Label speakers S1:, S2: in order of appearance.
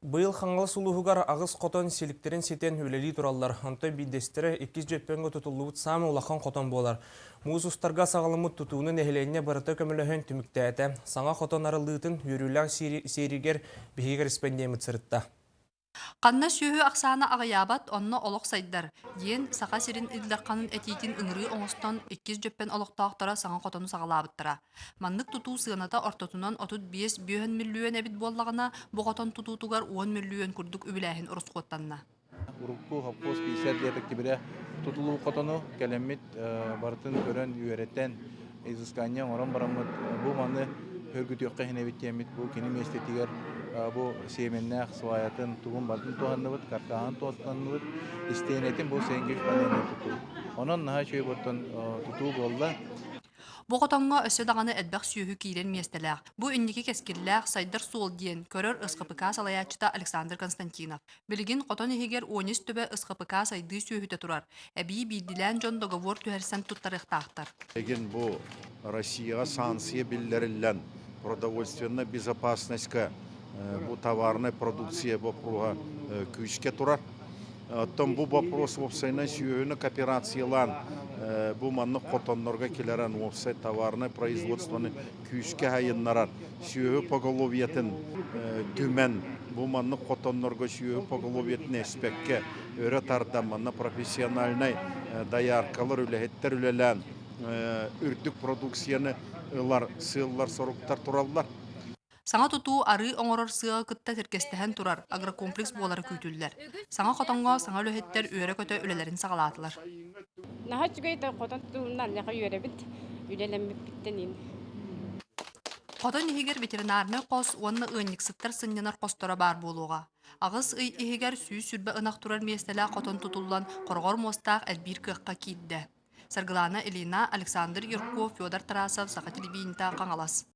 S1: Быйыл хаңгал сулуһугар агыс котон силиктерин сетен үлели тураллар. Анта биддестері 2 жөппенгі тұтылуыт самы улахан котон болар. Муыз устарга сағалымыт тұтуыны нәхіленне барыта көміліхін түміктәті. Саңа котон арылыытын юрюляг серигер бігігер іспендеміт сырытта.
S2: Қанна сүйі ақсаны ағаябат, онны олық сайдар. Дейін сақа сирин үлдерқанын әтейтін үңірі оңыстан 2 жөппен олықтақтара саңа қотону сағалабыттыра. Маннық тұту сығыната ортотунан 35 миллион әбіт боллағына бұ қотон тұтутугар 10 миллион күрдік үбіләхін ұрыс қоттанна.
S3: Урукку хаппос 50 леток тибире тутулуу котону келемит бартын көрөн үйреттен изыскания орон барамыт бу маны хөргүтөккө хенебиттемит бу кини местетигер бу семеннах суаятын тугун батын туганныбыт каркаан туаттанныбыт истенетин бу сенгиш панени туту онон наха чөй боттон тутуу болла.
S2: Бұ қотонға өсі дағаны әдбәқ сүйі кейлен местеләқ. Бұ үннеке кескерләқ сайдар суол дейін көрір ысқапыка салаячыта Александр Константинов. Білген қотон егер 13 түбі ысқапыка сайды сүйіті тұрар. Әбей бейділән жон договор түхерсен тұттарықтақтар.
S4: Еген бұ Россияға санкция білдерілен продовольственная безопасностька бұ товарная продукция бұпруға күшке тұрар. Оттан бұл вопрос вопсайна сүйіні кооперациялан бұл манны қотонларға келерен вопсай товарны производствоны күшке хайыннарар. Сүйі поголовиетін түмен бұл манны қотонларға сүйі поголовиетін әспекке өрі тарда манны профессиональный даяркалар үләхеттер үләлән үрдік продукцияны сыллар соруктар тураллар.
S2: Саңа тұту ары оңорор сыға кытта теркестіхен тұрар, агрокомплекс болары күйтілдер. Саңа қотонға саңа лөхеттер өре көті өлелерін сағалатылар.
S5: Наха чүгейді қотон тұтуынан леға өре біт, үлелеміп біттенін.
S2: Қотон егер ветеринарны қос, онны ұйнексіттер сынненар қостора бар болуға. Ағыз егер сүй сүрбі ынақ тұрар местелі қотон тұтулан қорғор мостақ әлбір кыққа кейді. Саргылана Элина, Александр Юрков, Федор Тарасов, Сақа телевидениеда Қаңалас.